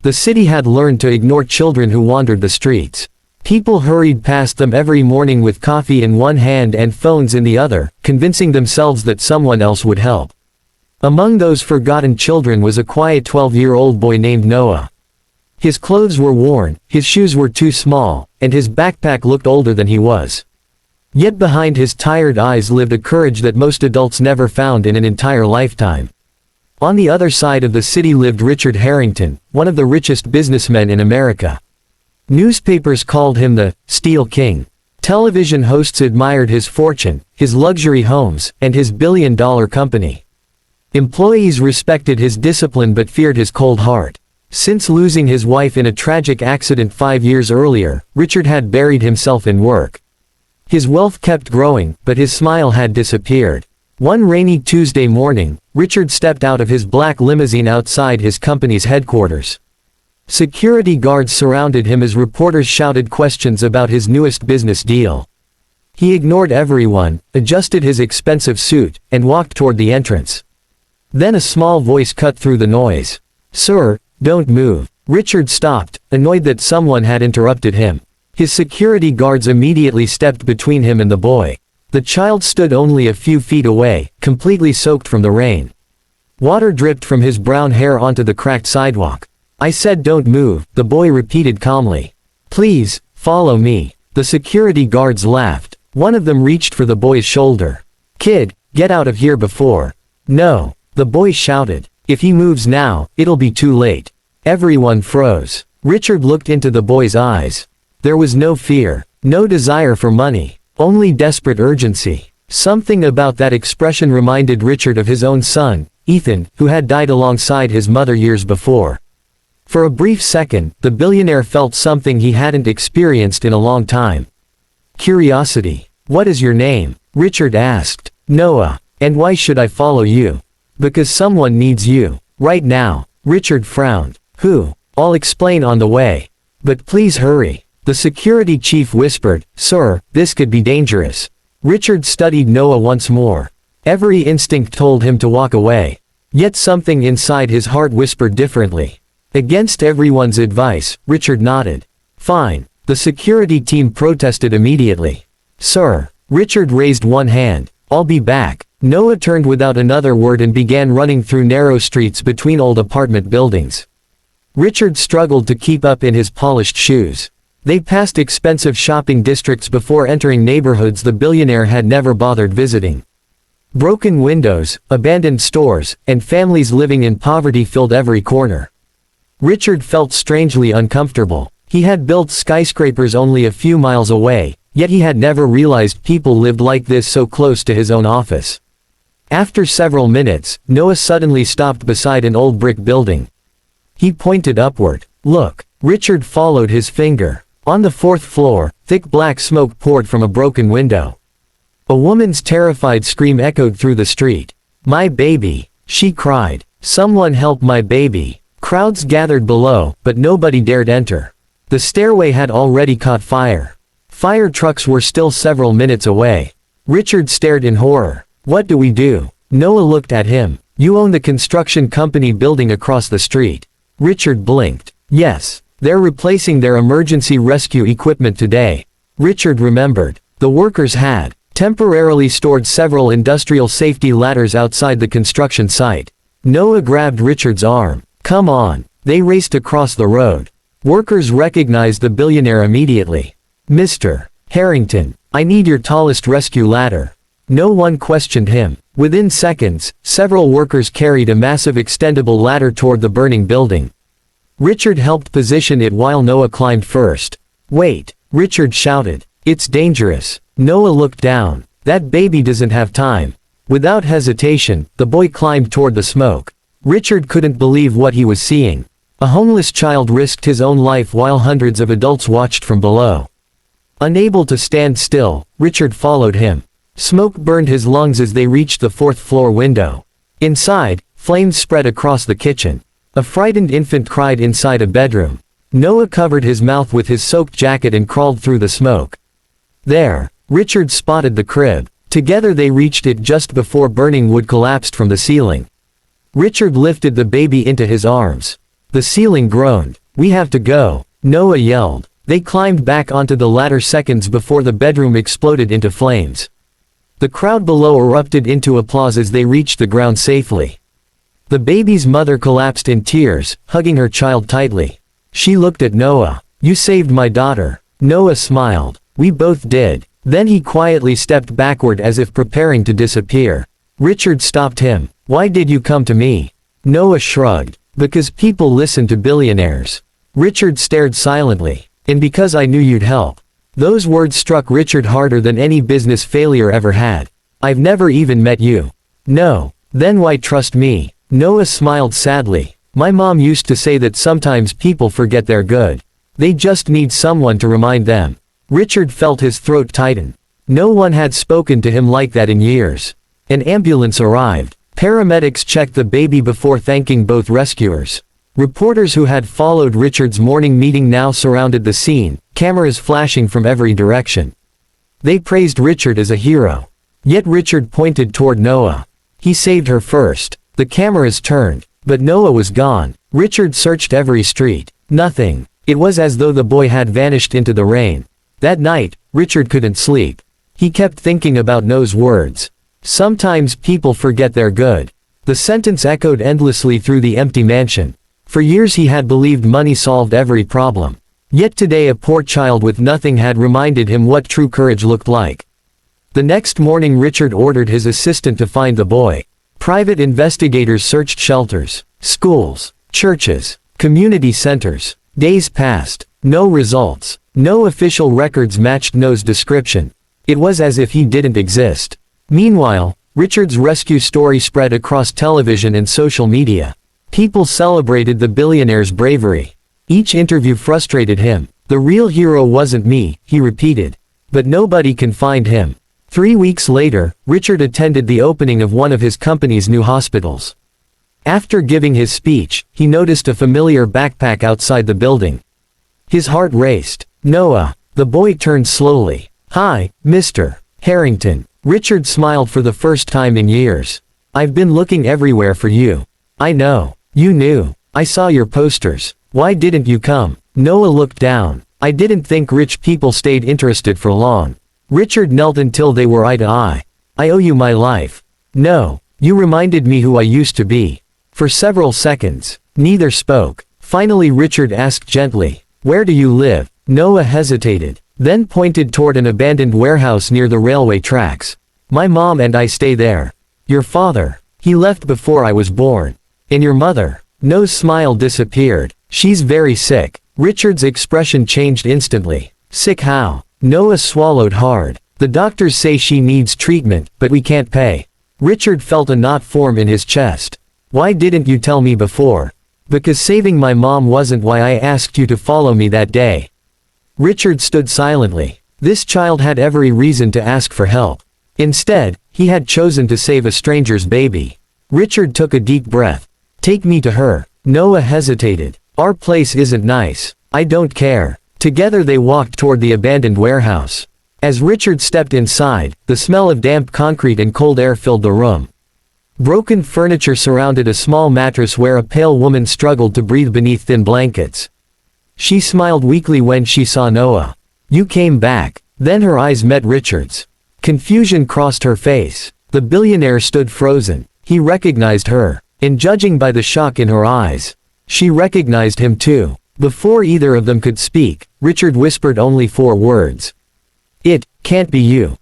The city had learned to ignore children who wandered the streets. People hurried past them every morning with coffee in one hand and phones in the other, convincing themselves that someone else would help. Among those forgotten children was a quiet 12-year-old boy named Noah. His clothes were worn, his shoes were too small, and his backpack looked older than he was. Yet behind his tired eyes lived a courage that most adults never found in an entire lifetime. On the other side of the city lived Richard Harrington, one of the richest businessmen in America. Newspapers called him the Steel King. Television hosts admired his fortune, his luxury homes, and his billion-dollar company. Employees respected his discipline but feared his cold heart. Since losing his wife in a tragic accident 5 years earlier, Richard had buried himself in work. His wealth kept growing, but his smile had disappeared. One rainy Tuesday morning, Richard stepped out of his black limousine outside his company's headquarters. Security guards surrounded him as reporters shouted questions about his newest business deal. He ignored everyone, adjusted his expensive suit, and walked toward the entrance. Then a small voice cut through the noise. "Sir, don't move." Richard stopped, annoyed that someone had interrupted him. His security guards immediately stepped between him and the boy. The child stood only a few feet away, completely soaked from the rain. Water dripped from his brown hair onto the cracked sidewalk. "I said don't move," the boy repeated calmly. "Please, follow me." The security guards laughed. One of them reached for the boy's shoulder. "Kid, get out of here before." "No," the boy shouted. "If he moves now, it'll be too late." Everyone froze. Richard looked into the boy's eyes. There was no fear, no desire for money, only desperate urgency. Something about that expression reminded Richard of his own son, Ethan, who had died alongside his mother years before. For a brief second, the billionaire felt something he hadn't experienced in a long time. Curiosity. "What is your name?" Richard asked. "Noah." "And why should I follow you?" "Because someone needs you. Right now." Richard frowned. "Who?" "I'll explain on the way. But please hurry." The security chief whispered, "Sir, this could be dangerous." Richard studied Noah once more. Every instinct told him to walk away. Yet something inside his heart whispered differently. Against everyone's advice, Richard nodded. "Fine." The security team protested immediately. "Sir." Richard raised one hand. "I'll be back." Noah turned without another word and began running through narrow streets between old apartment buildings. Richard struggled to keep up in his polished shoes. They passed expensive shopping districts before entering neighborhoods the billionaire had never bothered visiting. Broken windows, abandoned stores, and families living in poverty filled every corner. Richard felt strangely uncomfortable. He had built skyscrapers only a few miles away, yet he had never realized people lived like this so close to his own office. After several minutes, Noah suddenly stopped beside an old brick building. He pointed upward. "Look." Richard followed his finger. On the 4th floor, thick black smoke poured from a broken window. A woman's terrified scream echoed through the street. "My baby!" she cried. "Someone help my baby!" Crowds gathered below, but nobody dared enter. The stairway had already caught fire. Fire trucks were still several minutes away. Richard stared in horror. "What do we do?" Noah looked at him. "You own the construction company building across the street." Richard blinked. "Yes. They're replacing their emergency rescue equipment today." Richard remembered. The workers had temporarily stored several industrial safety ladders outside the construction site. Noah grabbed Richard's arm. "Come on." They raced across the road. Workers recognized the billionaire immediately. "Mr. Harrington, I need your tallest rescue ladder." No one questioned him. Within seconds, several workers carried a massive extendable ladder toward the burning building. Richard helped position it while Noah climbed first. "Wait," Richard shouted. "It's dangerous." Noah looked down. "That baby doesn't have time." Without hesitation, the boy climbed toward the smoke. Richard couldn't believe what he was seeing. A homeless child risked his own life while hundreds of adults watched from below. Unable to stand still, Richard followed him. Smoke burned his lungs as they reached the 4th floor window. Inside, flames spread across the kitchen. A frightened infant cried inside a bedroom. Noah covered his mouth with his soaked jacket and crawled through the smoke. There, Richard spotted the crib. Together they reached it just before burning wood collapsed from the ceiling. Richard lifted the baby into his arms. The ceiling groaned. "We have to go," Noah yelled. They climbed back onto the ladder seconds before the bedroom exploded into flames. The crowd below erupted into applause as they reached the ground safely. The baby's mother collapsed in tears, hugging her child tightly. She looked at Noah. "You saved my daughter." Noah smiled. "We both did." Then he quietly stepped backward as if preparing to disappear. Richard stopped him. "Why did you come to me?" Noah shrugged. "Because people listen to billionaires." Richard stared silently. "And because I knew you'd help." Those words struck Richard harder than any business failure ever had. "I've never even met you." "No. Then why trust me?" Noah smiled sadly. "My mom used to say that sometimes people forget they're good. They just need someone to remind them." Richard felt his throat tighten. No one had spoken to him like that in years. An ambulance arrived. Paramedics checked the baby before thanking both rescuers. Reporters who had followed Richard's morning meeting now surrounded the scene, cameras flashing from every direction. They praised Richard as a hero. Yet Richard pointed toward Noah. He saved her first. The cameras turned, but Noah was gone. Richard searched every street. Nothing. It was as though the boy had vanished into the rain. That night, Richard couldn't sleep. He kept thinking about Noah's words. "Sometimes people forget they're good." The sentence echoed endlessly through the empty mansion. For years he had believed money solved every problem. Yet today a poor child with nothing had reminded him what true courage looked like. The next morning Richard ordered his assistant to find the boy. Private investigators searched shelters, schools, churches, community centers. Days passed. No results. No official records matched Noah's description. It was as if he didn't exist. Meanwhile, Richard's rescue story spread across television and social media. People celebrated the billionaire's bravery. Each interview frustrated him. "The real hero wasn't me," he repeated. "But nobody can find him." 3 weeks later, Richard attended the opening of one of his company's new hospitals. After giving his speech, he noticed a familiar backpack outside the building. His heart raced. "Noah." The boy turned slowly. "Hi, Mr. Harrington." Richard smiled for the first time in years. "I've been looking everywhere for you." "I know. You knew. I saw your posters. Why didn't you come?" Noah looked down. "I didn't think rich people stayed interested for long." Richard knelt until they were eye to eye. "I owe you my life." "No. You reminded me who I used to be." For several seconds, neither spoke. Finally Richard asked gently, "Where do you live?" Noah hesitated, then pointed toward an abandoned warehouse near the railway tracks. "My mom and I stay there." "Your father? He left before I was born." "And your mother?" Noah's smile disappeared. "She's very sick." Richard's expression changed instantly. "Sick how?" Noah swallowed hard. "The doctors say she needs treatment, but we can't pay." Richard felt a knot form in his chest. "Why didn't you tell me before?" "Because saving my mom wasn't why I asked you to follow me that day." Richard stood silently. This child had every reason to ask for help. Instead, he had chosen to save a stranger's baby. Richard took a deep breath. "Take me to her." Noah hesitated. "Our place isn't nice." "I don't care." Together they walked toward the abandoned warehouse. As Richard stepped inside, the smell of damp concrete and cold air filled the room. Broken furniture surrounded a small mattress where a pale woman struggled to breathe beneath thin blankets. She smiled weakly when she saw Noah. "You came back." Then her eyes met Richard's. Confusion crossed her face. The billionaire stood frozen. He recognized her. And judging by the shock in her eyes, she recognized him too. Before either of them could speak, Richard whispered only 4 words. "It can't be you."